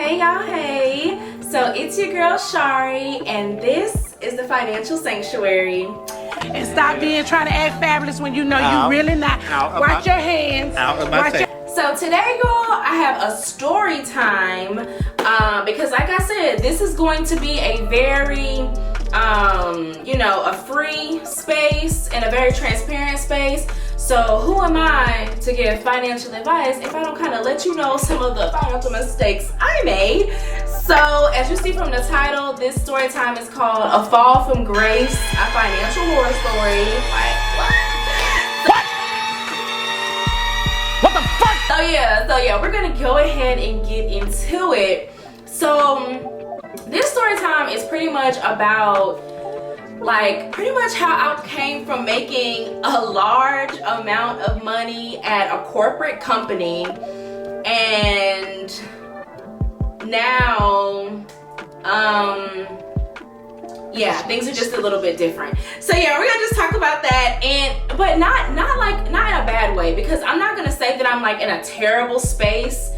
Hey y'all, hey. So it's your girl Shari, and this is the Financial Sanctuary. And stop trying to act fabulous when you know you really not. Watch your hands. So today, y'all, I have a story time because like I said, this is going to be a very, a free space and a very transparent space. So who am I to give financial advice if I don't kind of let you know some of the financial mistakes I made? So as you see from the title, this story time is called A Fall from Grace, a financial horror story. What the fuck? So yeah, we're gonna go ahead and get into it. So this story time is pretty much about how I came from making a large amount of money at a corporate company, and now things are just a little bit different. So yeah, we're gonna just talk about that, but not in a bad way, because I'm not gonna say that I'm like in a terrible space.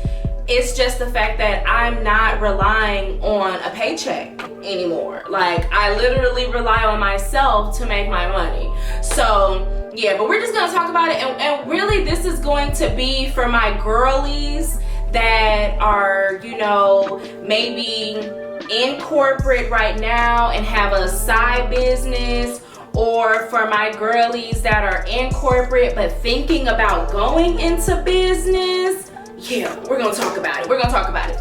It's just the fact that I'm not relying on a paycheck anymore. Like, I literally rely on myself to make my money. So yeah, but we're just gonna talk about it, and really this is going to be for my girlies that are, maybe in corporate right now and have a side business, or for my girlies that are in corporate but thinking about going into business. Yeah, we're gonna talk about it.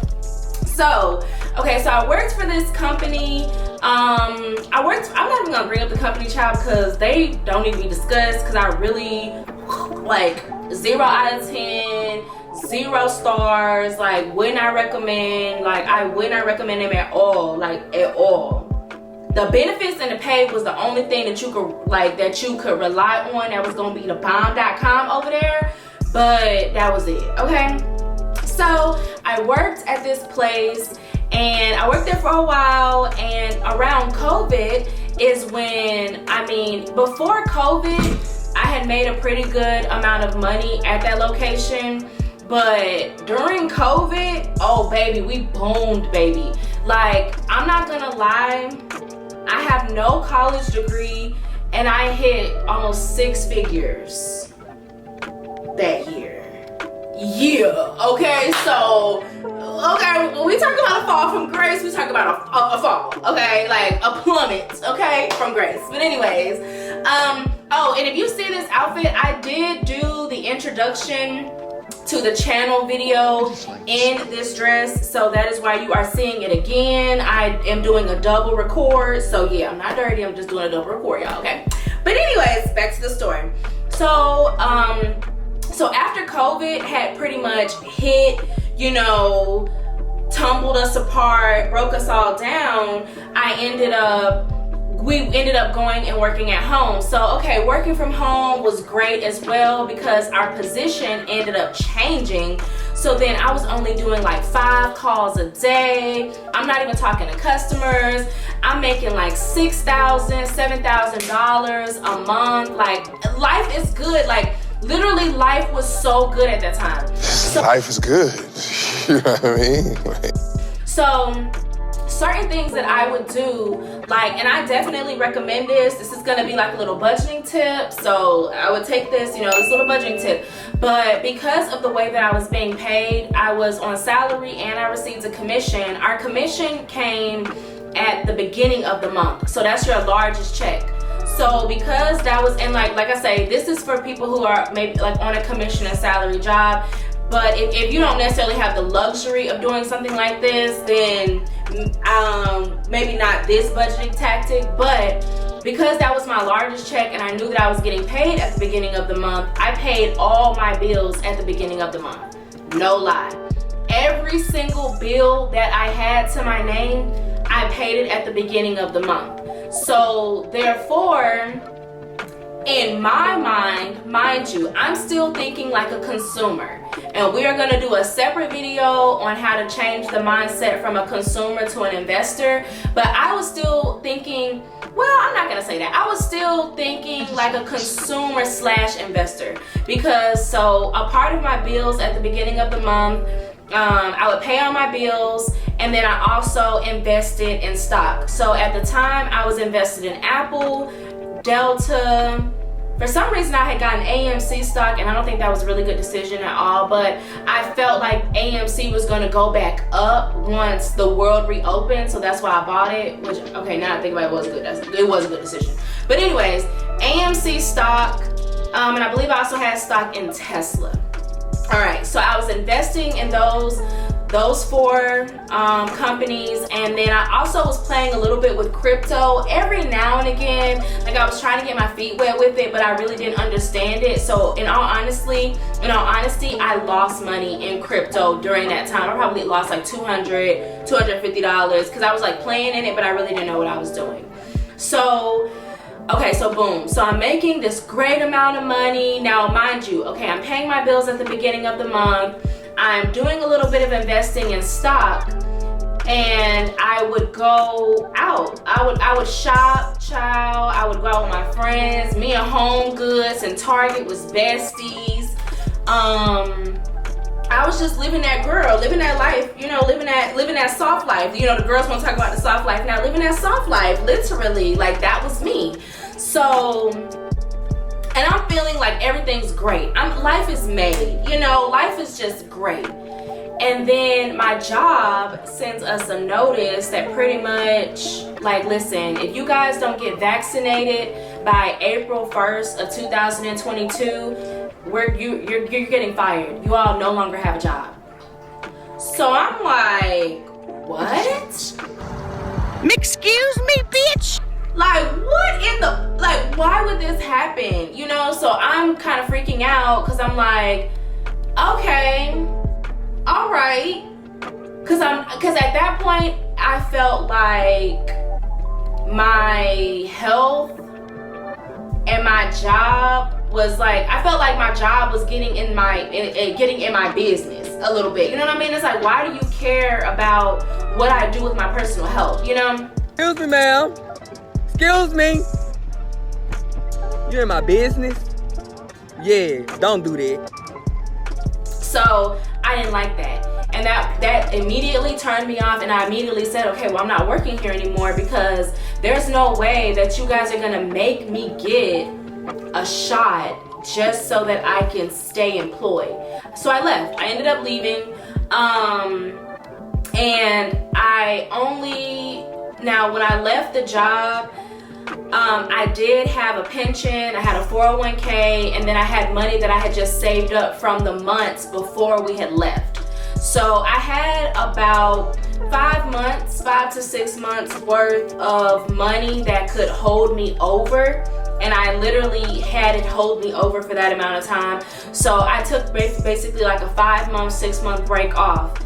So, okay, so I worked for this company. I'm not even gonna bring up the company, child, because they don't need to be discussed, because I really, 0 out of 10, 0 stars, would not recommend, I would not recommend them at all, at all. The benefits and the pay was the only thing that you could rely on. That was gonna be the bomb.com over there, but that was it, okay? So I worked at this place, and I worked there for a while, and around COVID is when, before COVID, I had made a pretty good amount of money at that location. But during COVID, oh baby, we boomed, baby. I'm not gonna lie, I have no college degree, and I hit almost 6 figures that year. Yeah, okay, so, when we talk about a fall from grace, we talk about a fall, okay? A plummet, okay, from grace. But anyways, and if you see this outfit, I did do the introduction to the channel video in this dress, so that is why you are seeing it again. I am doing a double record, so yeah, I'm not dirty, I'm just doing a double record, y'all, okay? But anyways, back to the story. So after COVID had pretty much hit, tumbled us apart, broke us all down, we ended up going and working at home. So, okay, working from home was great as well, because our position ended up changing. So then I was only doing 5 calls a day. I'm not even talking to customers. I'm making $6,000, $7,000 a month. Life is good. Literally, life was so good at that time. So, life is good. You know what I mean? So, certain things that I would do, and I definitely recommend this. This is gonna be a little budgeting tip. So I would take this, this little budgeting tip. But because of the way that I was being paid, I was on salary and I received a commission. Our commission came at the beginning of the month. So that's your largest check. So because that was, and like I say, this is for people who are maybe on a commission and salary job. But if you don't necessarily have the luxury of doing something like this, then maybe not this budgeting tactic. But because that was my largest check and I knew that I was getting paid at the beginning of the month, I paid all my bills at the beginning of the month. No lie. Every single bill that I had to my name, I paid it at the beginning of the month. So therefore, in my mind, mind you, I'm still thinking like a consumer, and we are going to do a separate video on how to change the mindset from a consumer to an investor. But I was still thinking, well, I'm not going to say that. I was still thinking like a consumer slash investor, because so a part of my bills at the beginning of the month, I would pay all my bills, And then I also invested in stock. So at the time, I was invested in Apple, Delta. For some reason, I had gotten AMC stock, and I don't think that was a really good decision at all, but I felt like AMC was gonna go back up once the world reopened, so that's why I bought it, which, okay, now I think about it, it was a good decision. But anyways, AMC stock, and I believe I also had stock in Tesla. All right, so I was investing in those four companies, and then I also was playing a little bit with crypto every now and again. Like, I was trying to get my feet wet with it, but I really didn't understand it. So in all honesty, I lost money in crypto during that time. I probably lost like $200, $250 because I was like playing in it, but I really didn't know what I was doing. So okay, so boom. So I'm making this great amount of money. Now, mind you, okay, I'm paying my bills at the beginning of the month. I'm doing a little bit of investing in stock, and I would go out. I would shop, child. I would go out with my friends. Me and Home Goods and Target was besties. I was just living that girl, living that life, you know, living that soft life. You know, the girls want to talk about the soft life. Now, living that soft life, literally, like, that was me. So, and I'm feeling like everything's great. Life is made, you know, life is just great. And then my job sends us a notice that pretty much, like, listen, if you guys don't get vaccinated by April 1st of 2022, you're getting fired. You all no longer have a job. So I'm like, what? Excuse me, bitch? Like, what in the, like, why would this happen? You know, so I'm kind of freaking out because I'm like, okay, all right. Because at that point, I felt like my health and my job was like, I felt like my job was getting in my business a little bit. You know what I mean? It's like, why do you care about what I do with my personal health, you know? Excuse me, ma'am. Excuse me. You're in my business? Yeah, don't do that. So I didn't like that. And that immediately turned me off, and I immediately said, okay, well, I'm not working here anymore because there's no way that you guys are gonna make me get a shot just so that I can stay employed. So I left. I ended up leaving. And now when I left the job, I did have a pension, I had a 401k, and then I had money that I had just saved up from the months before we had left. So I had about 5 to 6 months worth of money that could hold me over. And I literally had it hold me over for that amount of time. So I took basically like a 5-month, 6-month break off.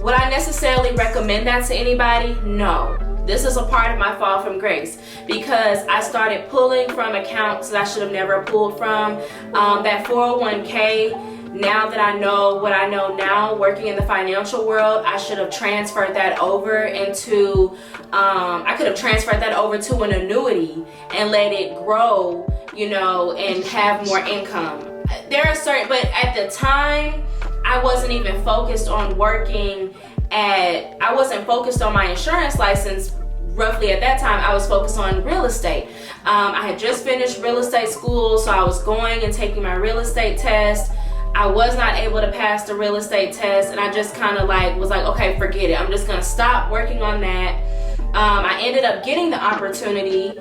Would I necessarily recommend that to anybody? No. This is a part of my fall from grace because I started pulling from accounts that I should have never pulled from. That 401k, now that I know what I know now, working in the financial world, I should have transferred that over into, I could have transferred that over to an annuity and let it grow, you know, and have more income. There are certain, but at the time, I wasn't even focused on I wasn't focused on my insurance license. Roughly at that time, I was focused on real estate. I had just finished real estate school, so I was going and taking my real estate test. I was not able to pass the real estate test, and I just kind of like was like, okay, forget it. I'm just gonna stop working on that. I ended up getting the opportunity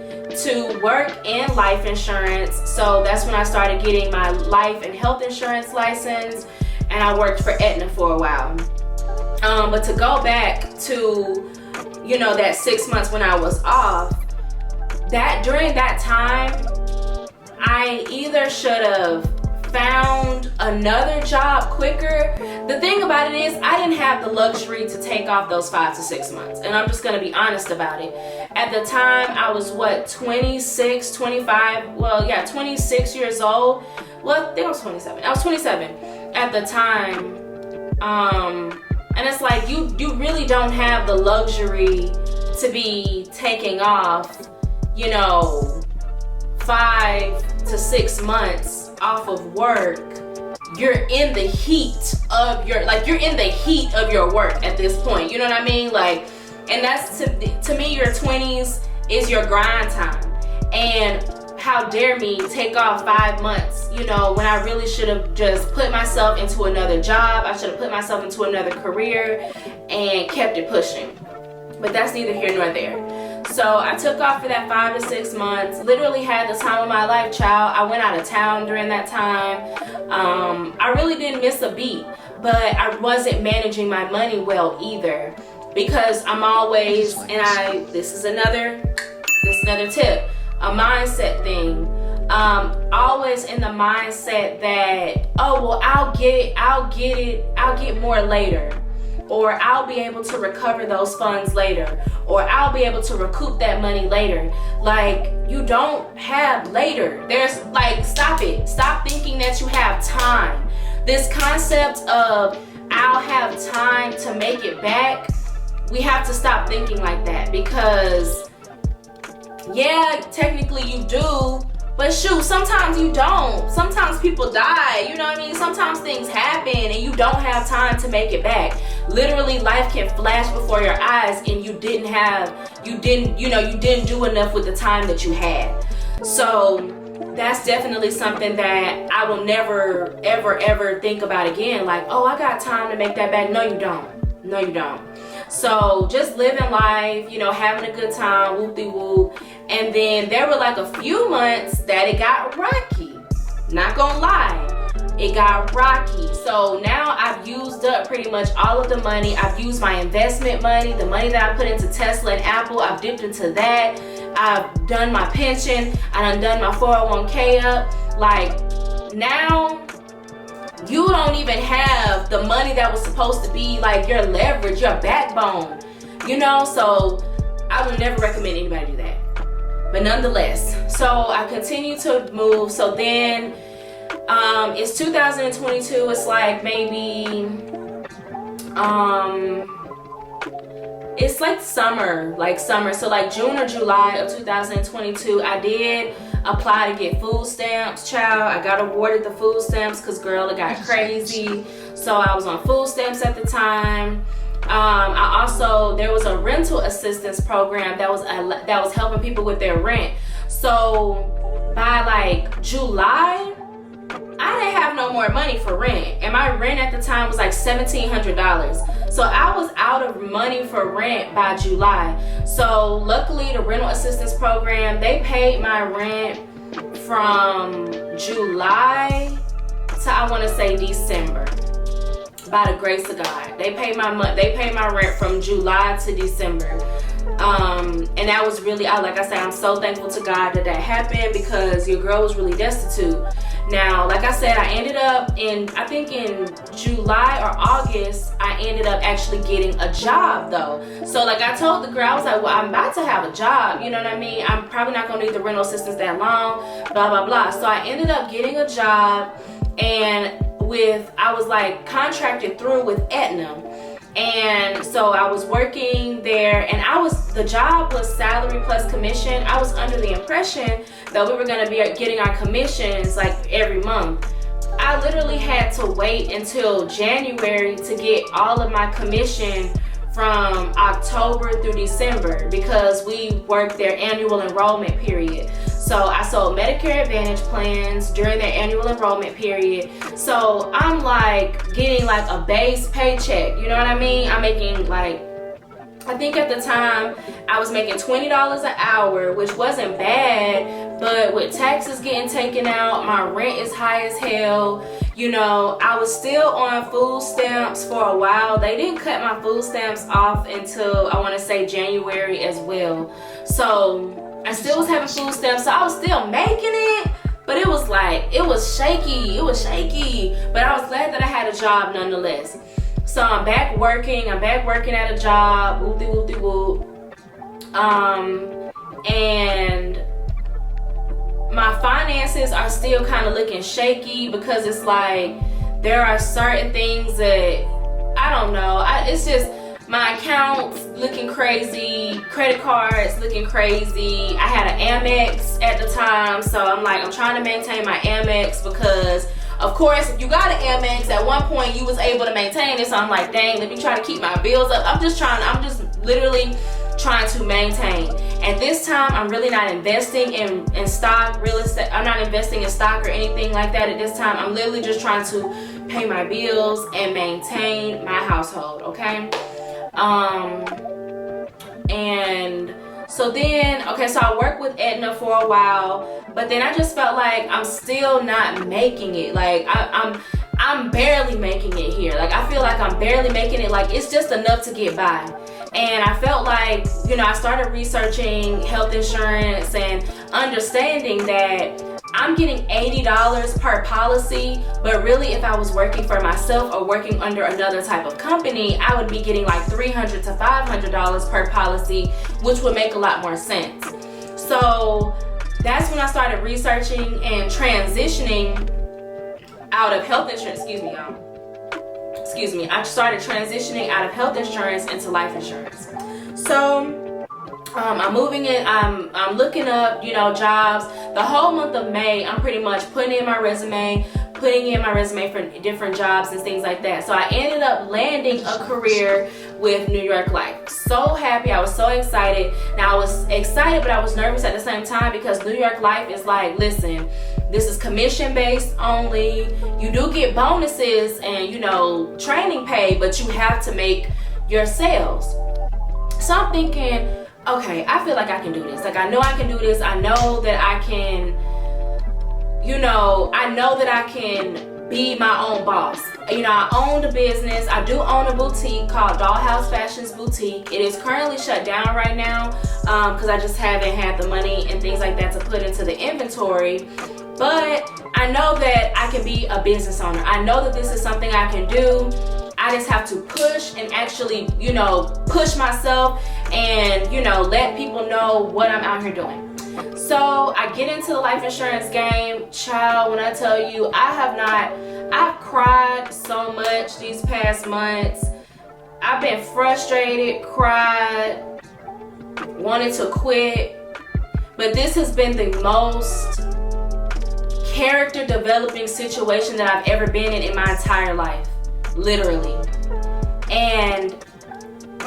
to work in life insurance, so that's when I started getting my life and health insurance license, and I worked for Aetna for a while. But to go back to, you know, that 6 months when I was off, during that time, I either should have found another job quicker. The thing about it is I didn't have the luxury to take off those 5 to 6 months, and I'm just gonna be honest about it. At the time, I was 26 years old. Well, I think I was 27. I was 27 at the time. And it's like you really don't have the luxury to be taking off, you know, 5 to 6 months off of work you're in the heat of your, like, you're in the heat of your work at this point. You know what I mean? Like, and that's, to me, your 20s is your grind time. And how dare me take off 5 months, you know, when I really should have just put myself into another job. I should have put myself into another career and kept it pushing. But that's neither here nor there. So I took off for that 5 to 6 months, literally had the time of my life, child. I went out of town during that time. I really didn't miss a beat, but I wasn't managing my money well either, because I'm always, and this is another tip, a mindset thing. Always in the mindset that, oh, well, I'll get more later, or I'll be able to recover those funds later, or I'll be able to recoup that money later. Like, you don't have later. There's, like, stop it. Stop thinking that you have time. This concept of I'll have time to make it back, we have to stop thinking like that, because yeah, technically you do, but shoot, sometimes you don't. Sometimes people die, you know what I mean? Sometimes things happen and you don't have time to make it back. Literally, life can flash before your eyes and you didn't do enough with the time that you had. So that's definitely something that I will never, ever, ever think about again. Like, oh, I got time to make that back. No, you don't. No, you don't. So just living life, you know, having a good time, whoop-de-whoop. And then there were like a few months that it got rocky. Not gonna lie, it got rocky. So now I've used up pretty much all of the money. I've used my investment money, the money that I put into Tesla and Apple, I've dipped into that. I've done my pension, I done my 401k up. Like, now you don't even have the money that was supposed to be like your leverage, your backbone, you know? So I would never recommend anybody do that. But nonetheless, so I continue to move. So then it's 2022. It's like maybe, it's like summer. So like June or July of 2022, I did apply to get food stamps, child. I got awarded the food stamps because, girl, it got crazy. So I was on food stamps at the time. There was a rental assistance program that was helping people with their rent. So by like July, I didn't have no more money for rent, and my rent at the time was like $1,700. So I was out of money for rent by July. So luckily, the rental assistance program, they paid my rent from July to, I want to say, December. By the grace of God, they paid my rent from July to December, and that was really, like I said, I'm so thankful to God that happened, because your girl was really destitute. Now, like I said, I ended up I think in July or August, I ended up actually getting a job though. So like I told the girl, I was like, well, I'm about to have a job, you know what I mean? I'm probably not gonna need the rental assistance that long, blah, blah, blah. So I ended up getting a job, and I was like contracted through with Aetna. And so I was working there, and the job was salary plus commission. I was under the impression that we were gonna be getting our commissions like every month. I literally had to wait until January to get all of my commission from October through December, because we worked their annual enrollment period. So I sold Medicare Advantage plans during their annual enrollment period. So I'm like getting like a base paycheck, you know what I mean? I'm making like, I think at the time I was making $20 an hour, which wasn't bad, but with taxes getting taken out, my rent is high as hell. You know, I was still on food stamps for a while. They didn't cut my food stamps off until, I want to say, January as well. So I still was having food stamps, so I was still making it, but it was like, it was shaky, but I was glad that I had a job nonetheless. So I'm back working at a job, whoop-de-whoop-de-whoop. And my finances are still kind of looking shaky, because it's like, there are certain things that, I don't know, it's just, my accounts looking crazy, credit cards looking crazy. I had an Amex at the time, so I'm like, I'm trying to maintain my Amex because Of course, if you got an Amex, at one point you was able to maintain it. So I'm like, dang, let me try to keep my bills up. I'm just literally trying to maintain. At this time, I'm really not investing in stock, real estate. I'm not investing in stock or anything like that at this time. I'm literally just trying to pay my bills and maintain my household, okay? And so then, okay, so I worked with Aetna for a while, but then I just felt like I'm still not making it. Like I'm barely making it here. Like I feel like I'm barely making it. Like it's just enough to get by. And I felt like, you know, I started researching health insurance and understanding that I'm getting $80 per policy, but really if I was working for myself or working under another type of company, I would be getting like $300 to $500 per policy, which would make a lot more sense. So that's when I started researching and transitioning out of health insurance. Excuse me. I started transitioning out of health insurance into life insurance. So I'm moving in, I'm looking up, you know, jobs. The whole month of May, I'm pretty much putting in my resume for different jobs and things like that. So I ended up landing a career with New York Life. So happy, I was so excited. Now I was excited, but I was nervous at the same time because New York Life is like, listen, this is commission based only. You do get bonuses and, you know, training pay, but you have to make your sales. So I'm thinking, okay, I feel like I can do this. Like I know I can do this. I know that I can, you know, I know that I can be my own boss. You know, I own a business. I do own a boutique called Dollhouse Fashions Boutique. It is currently shut down right now because I just haven't had the money and things like that to put into the inventory. But I know that I can be a business owner. I know that this is something I can do. I just have to push and actually, you know, push myself and, you know, let people know what I'm out here doing. So I get into the life insurance game. Child, when I tell you, I've cried so much these past months. I've been frustrated, cried, wanted to quit. But this has been the most character developing situation that I've ever been in my entire life. Literally. And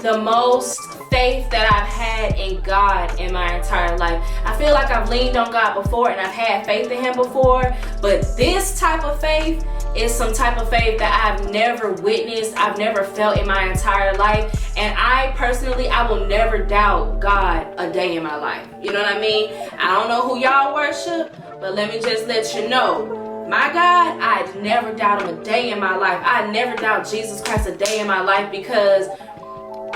the most faith that I've had in God in my entire life. I feel like I've leaned on God before and I've had faith in Him before, but this type of faith is some type of faith that I've never witnessed, I've never felt in my entire life. And I personally, I will never doubt God a day in my life. You know what I mean? I don't know who y'all worship, but let me just let you know. My God, I never doubt Him a day in my life. I never doubt Jesus Christ a day in my life because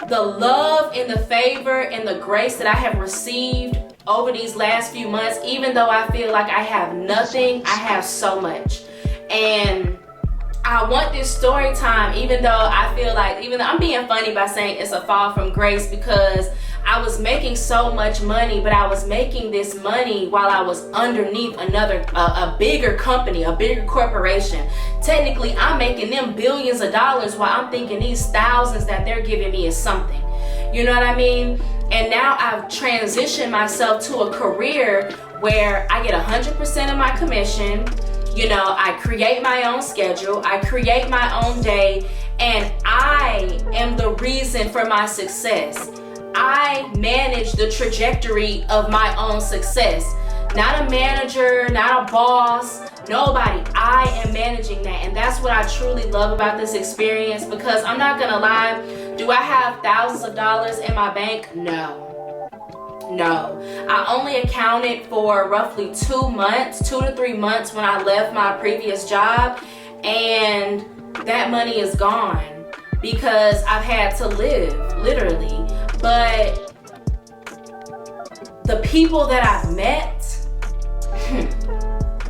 the love and the favor and the grace that I have received over these last few months, even though I feel like I have nothing, I have so much. And I want this story time, even though I feel like, even though I'm being funny by saying it's a fall from grace because I was making so much money, but I was making this money while I was underneath a bigger company, a bigger corporation. Technically, I'm making them billions of dollars while I'm thinking these thousands that they're giving me is something. You know what I mean? And now I've transitioned myself to a career where I get 100% of my commission. You know, I create my own schedule, I create my own day, and I am the reason for my success. I manage the trajectory of my own success. Not a manager, not a boss, nobody. I am managing that. And that's what I truly love about this experience because I'm not gonna lie, do I have thousands of dollars in my bank? No. I only accounted for roughly 2 to 3 months when I left my previous job, and that money is gone because I've had to live, literally. But the people that I've met,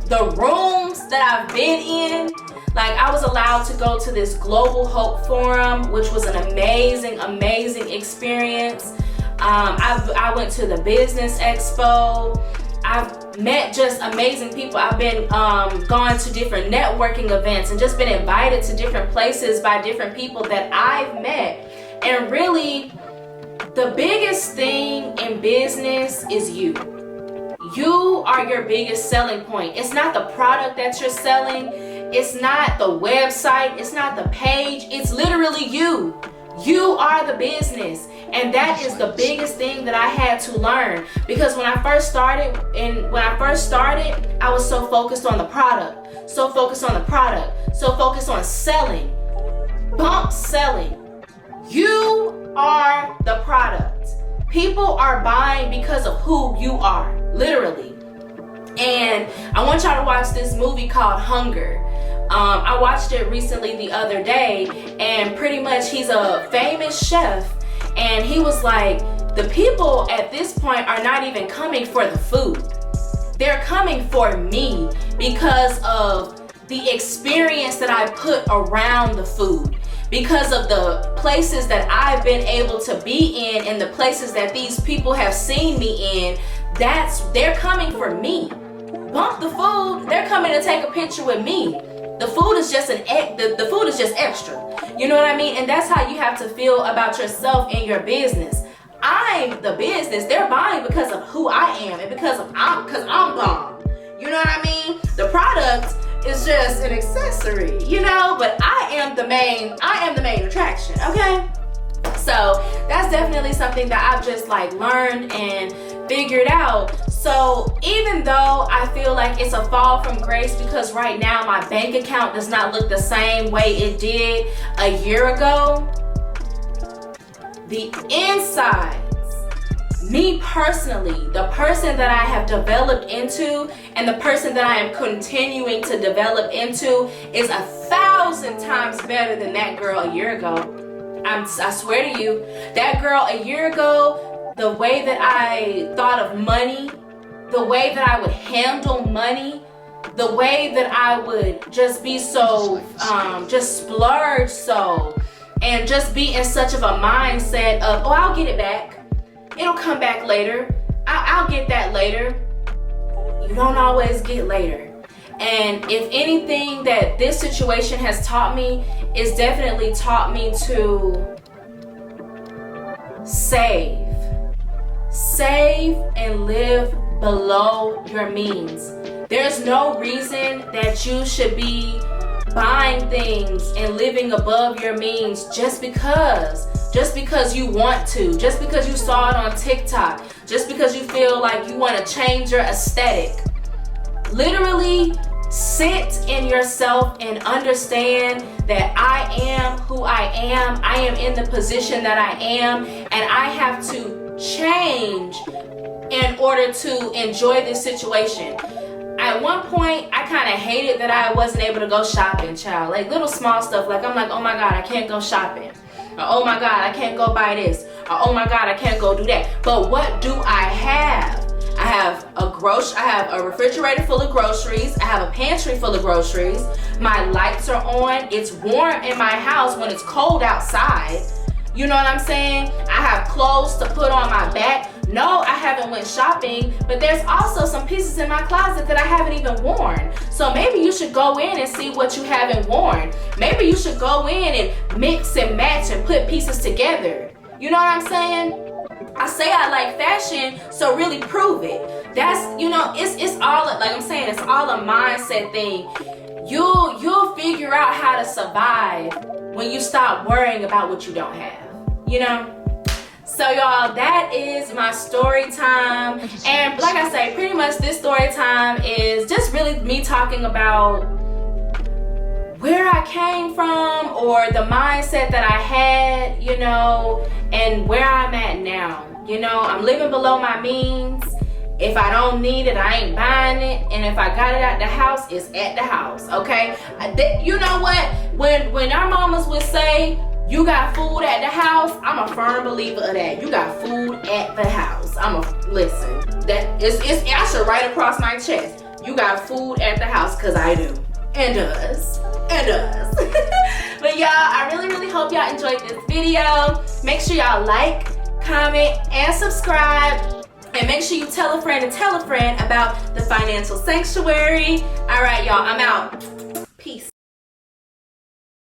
the rooms that I've been in, like I was allowed to go to this Global Hope Forum, which was an amazing experience. I went to the Business Expo. I've met just amazing people. I've been gone to different networking events and just been invited to different places by different people that I've met. And really, the biggest thing in business is you. You are your biggest selling point. It's not the product that you're selling. It's not the website. It's not the page. It's literally you. You are the business. And that is the biggest thing that I had to learn, because when I first started, I was so focused on the product, so focused on selling, bump selling. You are the product. People are buying because of who you are, literally. And I want y'all to watch this movie called Hunger. I watched it recently the other day, and pretty much he's a famous chef, and he was like, the people at this point are not even coming for the food. They're coming for me because of the experience that I put around the food, because of the places that I've been able to be in and the places that these people have seen me in. They're coming for me. Bump the food, they're coming to take a picture with me. The food is just the food is just extra. You know what I mean? And that's how you have to feel about yourself and your business. I'm the business. They're buying because of who I am and because I'm bomb. You know what I mean? The product is just an accessory, you know, but I am the main attraction, okay? So that's definitely something that I've just like learned and figured out. So even though I feel like it's a fall from grace, because right now my bank account does not look the same way it did a year ago, the insides, me personally, the person that I have developed into and the person that I am continuing to develop into is 1,000 times better than that girl a year ago. I swear to you, that girl a year ago, the way that I thought of money, the way that I would handle money, the way that I would just be so, just splurge so, and just be in such of a mindset of, oh, I'll get it back. It'll come back later. I'll get that later. You don't always get later. And if anything that this situation has taught me, is definitely taught me to save. Save and live below your means. There's no reason that you should be buying things and living above your means just because you want to, just because you saw it on TikTok, just because you feel like you want to change your aesthetic. Literally sit in yourself and understand that I am who I am. I am in the position that I am, and I have to change in order to enjoy this situation. At one point, I kind of hated that I wasn't able to go shopping, child. Like little small stuff, like I'm like, oh my God, I can't go shopping. Or, oh my God, I can't go buy this. Or, oh my God, I can't go do that. But what do I have? I have a refrigerator full of groceries. I have a pantry full of groceries. My lights are on. It's warm in my house when it's cold outside. You know what I'm saying? I have clothes to put on my back. No, I haven't went shopping, but there's also some pieces in my closet that I haven't even worn. So maybe you should go in and see what you haven't worn. Maybe you should go in and mix and match and put pieces together. You know what I'm saying? I say I like fashion, so really prove it. That's, you know, it's all, like I'm saying, it's all a mindset thing. You'll figure out how to survive when you stop worrying about what you don't have, you know? So y'all, that is my story time. And like I say, pretty much this story time is just really me talking about where I came from or the mindset that I had, you know, and where I'm at now. You know, I'm living below my means. If I don't need it, I ain't buying it. And if I got it at the house, it's at the house, okay? You know what? When our mamas would say, you got food at the house, I'm a firm believer of that. You got food at the house. Listen, I should write across my chest. You got food at the house, because I do. And does. But y'all, I really, really hope y'all enjoyed this video. Make sure y'all like, comment, and subscribe. And make sure you tell a friend about the Financial Sanctuary. All right, y'all, I'm out.